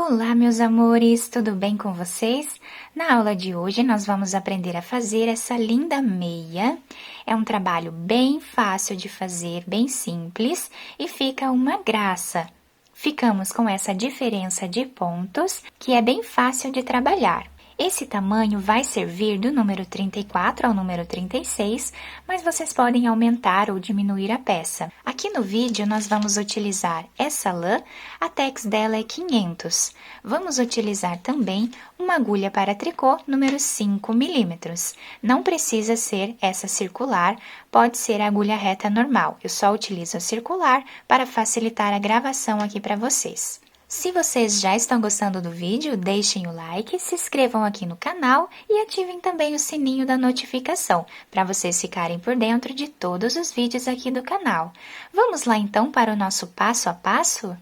Olá, meus amores, tudo bem com vocês? Na aula de hoje, nós vamos aprender a fazer essa linda meia. É um trabalho bem fácil de fazer, bem simples e fica uma graça. Ficamos com essa diferença de pontos, que é bem fácil de trabalhar. Esse tamanho vai servir do número 34 ao número 36, mas vocês podem aumentar ou diminuir a peça. Aqui no vídeo, nós vamos utilizar essa lã, a tex dela é 500. Vamos utilizar também uma agulha para tricô número 5 milímetros. Não precisa ser essa circular, pode ser a agulha reta normal. Eu só utilizo a circular para facilitar a gravação aqui para vocês. Se vocês já estão gostando do vídeo, deixem o like, se inscrevam aqui no canal e ativem também o sininho da notificação, para vocês ficarem por dentro de todos os vídeos aqui do canal. Vamos lá então para o nosso passo a passo?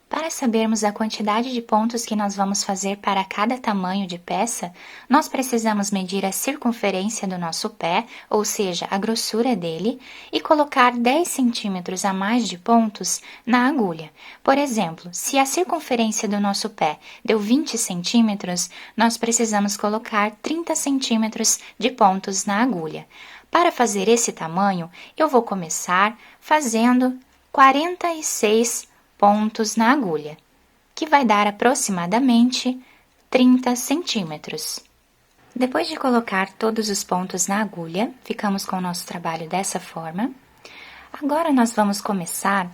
Para sabermos a quantidade de pontos que nós vamos fazer para cada tamanho de peça, nós precisamos medir a circunferência do nosso pé, ou seja, a grossura dele, e colocar 10 centímetros a mais de pontos na agulha. Por exemplo, se a circunferência do nosso pé deu 20 centímetros, nós precisamos colocar 30 centímetros de pontos na agulha. Para fazer esse tamanho, eu vou começar fazendo 46 pontos na agulha, que vai dar aproximadamente 30 centímetros. Depois de colocar todos os pontos na agulha, ficamos com o nosso trabalho dessa forma. Agora, nós vamos começar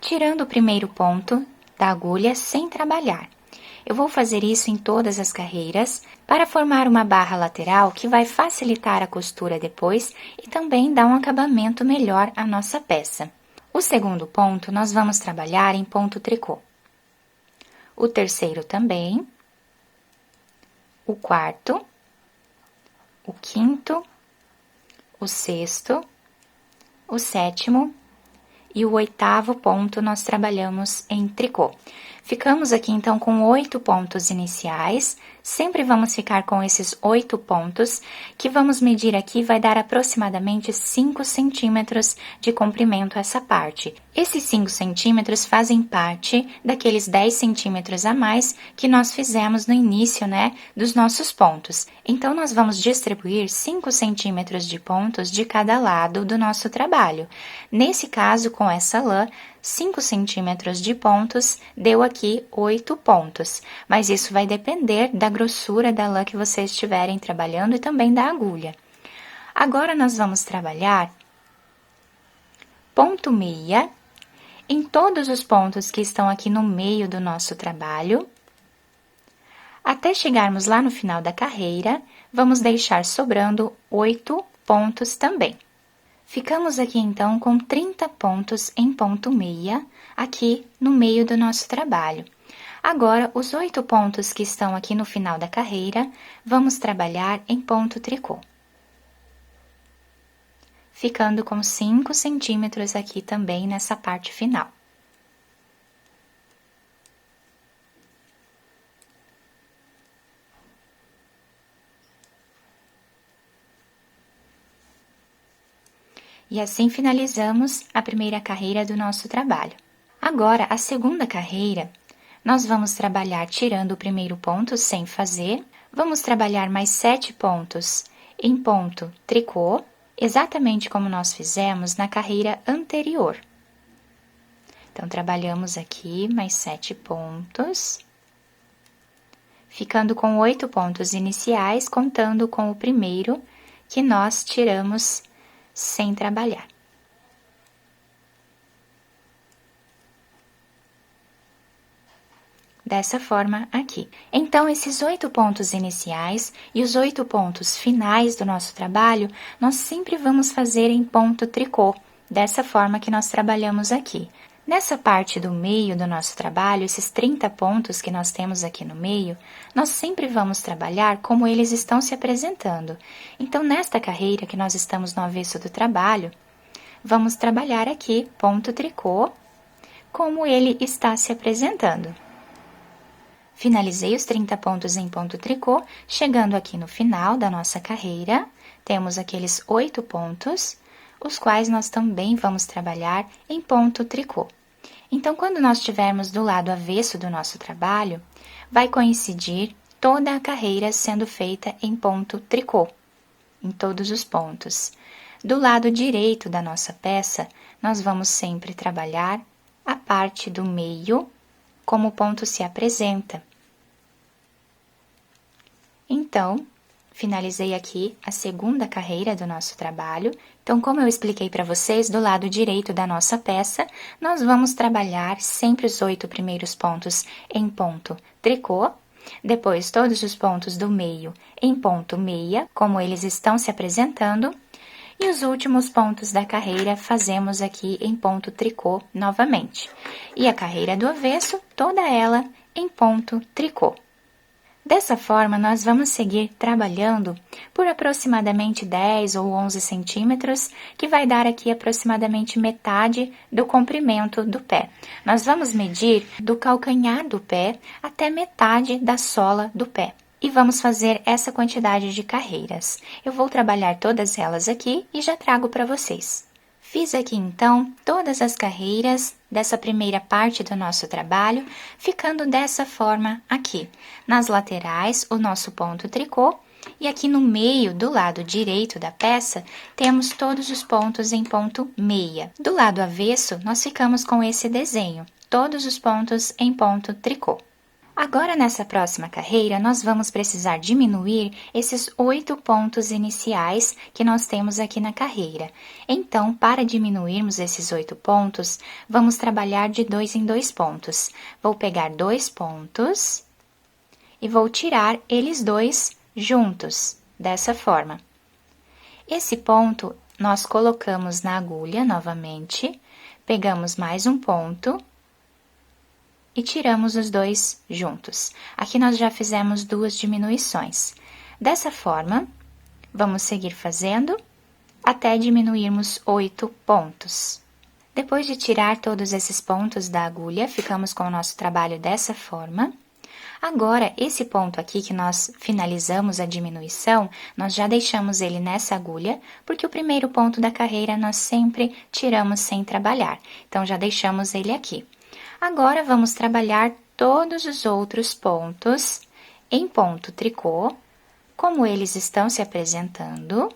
tirando o primeiro ponto da agulha sem trabalhar. Eu vou fazer isso em todas as carreiras para formar uma barra lateral que vai facilitar a costura depois e também dar um acabamento melhor à nossa peça. O segundo ponto, nós vamos trabalhar em ponto tricô. O terceiro também. O quarto. O quinto. O sexto. O sétimo. E o oitavo ponto, nós trabalhamos em tricô. Ficamos aqui, então, com 8 pontos iniciais. Sempre vamos ficar com esses 8 pontos, que vamos medir aqui, vai dar aproximadamente 5 centímetros de comprimento essa parte. Esses 5 centímetros fazem parte daqueles 10 centímetros a mais que nós fizemos no início, né, dos nossos pontos. Então, nós vamos distribuir 5 centímetros de pontos de cada lado do nosso trabalho. Nesse caso, com essa lã, 5 centímetros de pontos, deu aqui 8 pontos, mas isso vai depender da grossura da lã que vocês estiverem trabalhando e também da agulha. Agora, nós vamos trabalhar ponto meia em todos os pontos que estão aqui no meio do nosso trabalho. Até chegarmos lá no final da carreira, vamos deixar sobrando 8 pontos também. Ficamos aqui, então, com 30 pontos em ponto meia, aqui no meio do nosso trabalho. Agora, os 8 pontos que estão aqui no final da carreira, vamos trabalhar em ponto tricô. Ficando com 5 centímetros aqui também nessa parte final. E assim finalizamos a primeira carreira do nosso trabalho. Agora, a segunda carreira, nós vamos trabalhar tirando o primeiro ponto sem fazer, vamos trabalhar mais 7 pontos em ponto tricô, exatamente como nós fizemos na carreira anterior. Então, trabalhamos aqui mais 7 pontos, ficando com 8 pontos iniciais, contando com o primeiro que nós tiramos sem trabalhar. Dessa forma aqui. Então, esses 8 pontos iniciais e os 8 pontos finais do nosso trabalho, nós sempre vamos fazer em ponto tricô, dessa forma que nós trabalhamos aqui. Nessa parte do meio do nosso trabalho, esses 30 pontos que nós temos aqui no meio, nós sempre vamos trabalhar como eles estão se apresentando. Então, nesta carreira que nós estamos no avesso do trabalho, vamos trabalhar aqui ponto tricô, como ele está se apresentando. Finalizei os 30 pontos em ponto tricô, chegando aqui no final da nossa carreira, temos aqueles 8 pontos, os quais nós também vamos trabalhar em ponto tricô. Então, quando nós estivermos do lado avesso do nosso trabalho, vai coincidir toda a carreira sendo feita em ponto tricô, em todos os pontos. Do lado direito da nossa peça, nós vamos sempre trabalhar a parte do meio, como o ponto se apresenta. Então, finalizei aqui a segunda carreira do nosso trabalho. Então, como eu expliquei para vocês, do lado direito da nossa peça, nós vamos trabalhar sempre os 8 primeiros pontos em ponto tricô, depois todos os pontos do meio em ponto meia, como eles estão se apresentando, e os últimos pontos da carreira fazemos aqui em ponto tricô novamente. E a carreira do avesso, toda ela em ponto tricô. Dessa forma, nós vamos seguir trabalhando por aproximadamente 10 ou 11 centímetros, que vai dar aqui aproximadamente metade do comprimento do pé. Nós vamos medir do calcanhar do pé até metade da sola do pé. E vamos fazer essa quantidade de carreiras. Eu vou trabalhar todas elas aqui e já trago para vocês. Fiz aqui, então, todas as carreiras dessa primeira parte do nosso trabalho, ficando dessa forma aqui. Nas laterais, o nosso ponto tricô, e aqui no meio, do lado direito da peça, temos todos os pontos em ponto meia. Do lado avesso, nós ficamos com esse desenho, todos os pontos em ponto tricô. Agora, nessa próxima carreira, nós vamos precisar diminuir esses 8 pontos iniciais que nós temos aqui na carreira. Então, para diminuirmos esses 8 pontos, vamos trabalhar de 2 em 2 pontos. Vou pegar 2 pontos e vou tirar eles dois juntos, dessa forma. Esse ponto, nós colocamos na agulha novamente, pegamos mais um ponto e tiramos os dois juntos. Aqui nós já fizemos 2 diminuições. Dessa forma, vamos seguir fazendo até diminuirmos 8 pontos. Depois de tirar todos esses pontos da agulha, ficamos com o nosso trabalho dessa forma. Agora, esse ponto aqui que nós finalizamos a diminuição, nós já deixamos ele nessa agulha, porque o primeiro ponto da carreira nós sempre tiramos sem trabalhar. Então, já deixamos ele aqui. Agora, vamos trabalhar todos os outros pontos em ponto tricô, como eles estão se apresentando.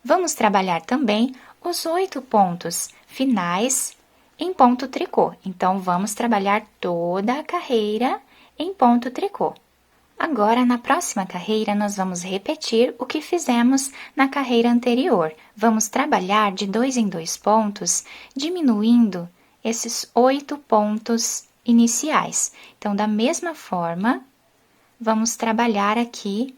Vamos trabalhar também os 8 pontos finais em ponto tricô. Então, vamos trabalhar toda a carreira em ponto tricô. Agora, na próxima carreira, nós vamos repetir o que fizemos na carreira anterior. Vamos trabalhar de 2 em 2 pontos, diminuindo esses 8 pontos iniciais. Então, da mesma forma, vamos trabalhar aqui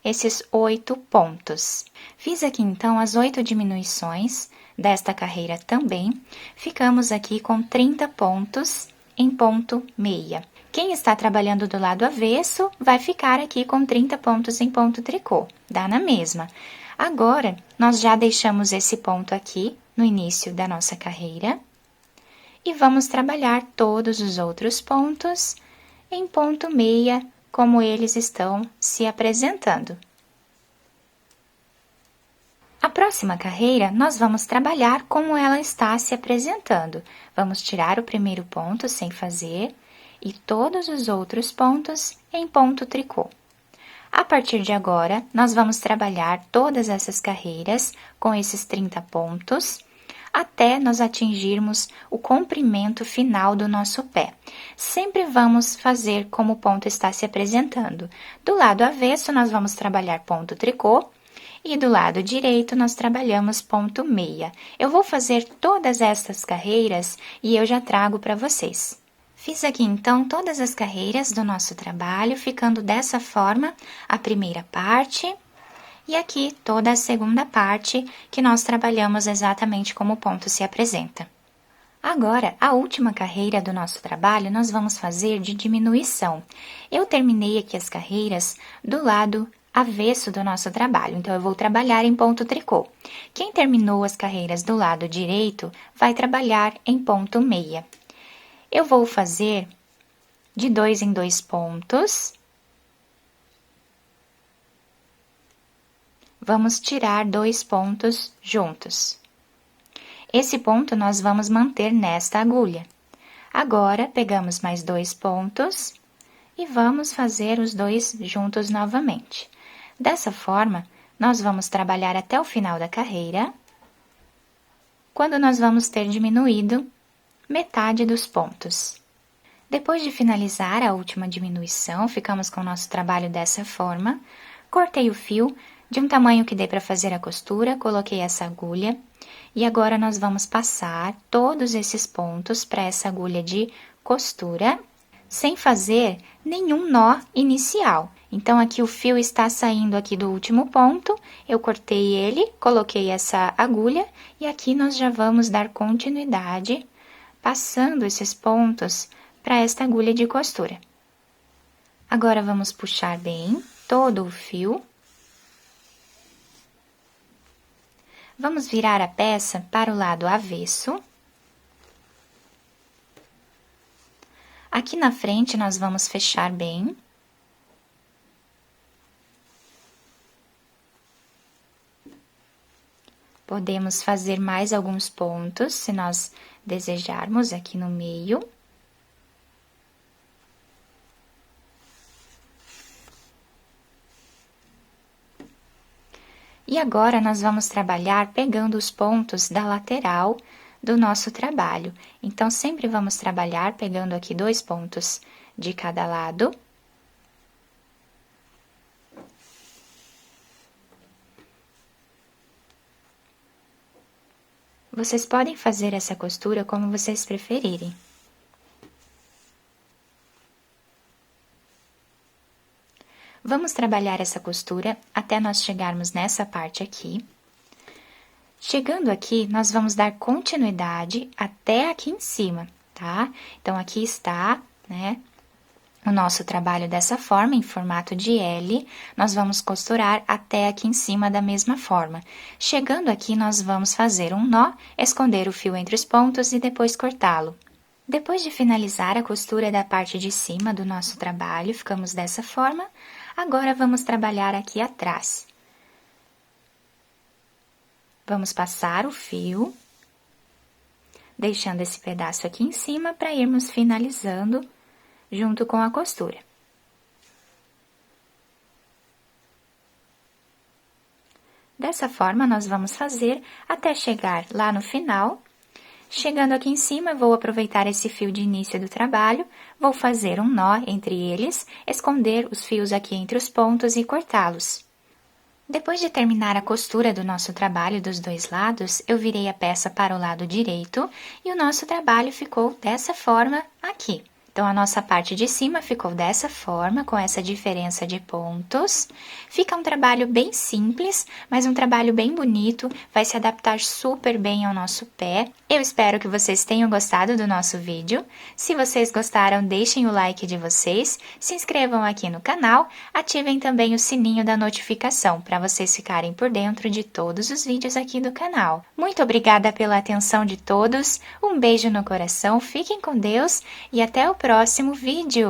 esses 8 pontos. Fiz aqui, então, as 8 diminuições desta carreira também. Ficamos aqui com 30 pontos em ponto meia. Quem está trabalhando do lado avesso vai ficar aqui com 30 pontos em ponto tricô, dá na mesma. Agora, nós já deixamos esse ponto aqui no início da nossa carreira. E vamos trabalhar todos os outros pontos em ponto meia, como eles estão se apresentando. A próxima carreira, nós vamos trabalhar como ela está se apresentando. Vamos tirar o primeiro ponto sem fazer e todos os outros pontos em ponto tricô. A partir de agora, nós vamos trabalhar todas essas carreiras com esses 30 pontos, até nós atingirmos o comprimento final do nosso pé. Sempre vamos fazer como o ponto está se apresentando. Do lado avesso, nós vamos trabalhar ponto tricô, e do lado direito, nós trabalhamos ponto meia. Eu vou fazer todas essas carreiras e eu já trago para vocês. Fiz aqui, então, todas as carreiras do nosso trabalho, ficando dessa forma a primeira parte. E aqui, toda a segunda parte, que nós trabalhamos exatamente como o ponto se apresenta. Agora, a última carreira do nosso trabalho, nós vamos fazer de diminuição. Eu terminei aqui as carreiras do lado avesso do nosso trabalho, então eu vou trabalhar em ponto tricô. Quem terminou as carreiras do lado direito, vai trabalhar em ponto meia. Eu vou fazer de 2 em 2 pontos. Vamos tirar 2 pontos juntos. Esse ponto nós vamos manter nesta agulha. Agora, pegamos mais 2 pontos, e vamos fazer os dois juntos novamente. Dessa forma, nós vamos trabalhar até o final da carreira, quando nós vamos ter diminuído metade dos pontos. Depois de finalizar a última diminuição, ficamos com o nosso trabalho dessa forma. Cortei o fio de um tamanho que dê para fazer a costura, coloquei essa agulha e agora nós vamos passar todos esses pontos para essa agulha de costura, sem fazer nenhum nó inicial. Então, aqui o fio está saindo aqui do último ponto, eu cortei ele, coloquei essa agulha e aqui nós já vamos dar continuidade, passando esses pontos para esta agulha de costura. Agora, vamos puxar bem todo o fio. Vamos virar a peça para o lado avesso. Aqui na frente, nós vamos fechar bem. Podemos fazer mais alguns pontos, se nós desejarmos, aqui no meio. E agora, nós vamos trabalhar pegando os pontos da lateral do nosso trabalho. Então, sempre vamos trabalhar pegando aqui 2 pontos de cada lado. Vocês podem fazer essa costura como vocês preferirem. Vamos trabalhar essa costura até nós chegarmos nessa parte aqui. Chegando aqui, nós vamos dar continuidade até aqui em cima, tá? Então, aqui está, né, o nosso trabalho dessa forma, em formato de L, nós vamos costurar até aqui em cima da mesma forma. Chegando aqui, nós vamos fazer um nó, esconder o fio entre os pontos e depois cortá-lo. Depois de finalizar a costura da parte de cima do nosso trabalho, ficamos dessa forma. Agora, vamos trabalhar aqui atrás. Vamos passar o fio, deixando esse pedaço aqui em cima para irmos finalizando junto com a costura. Dessa forma, nós vamos fazer até chegar lá no final. Chegando aqui em cima, vou aproveitar esse fio de início do trabalho, vou fazer um nó entre eles, esconder os fios aqui entre os pontos e cortá-los. Depois de terminar a costura do nosso trabalho dos 2 lados, eu virei a peça para o lado direito e o nosso trabalho ficou dessa forma aqui. Então, a nossa parte de cima ficou dessa forma, com essa diferença de pontos. Fica um trabalho bem simples, mas um trabalho bem bonito, vai se adaptar super bem ao nosso pé. Eu espero que vocês tenham gostado do nosso vídeo. Se vocês gostaram, deixem o like de vocês, se inscrevam aqui no canal, ativem também o sininho da notificação, para vocês ficarem por dentro de todos os vídeos aqui do canal. Muito obrigada pela atenção de todos, um beijo no coração, fiquem com Deus e até o próximo vídeo!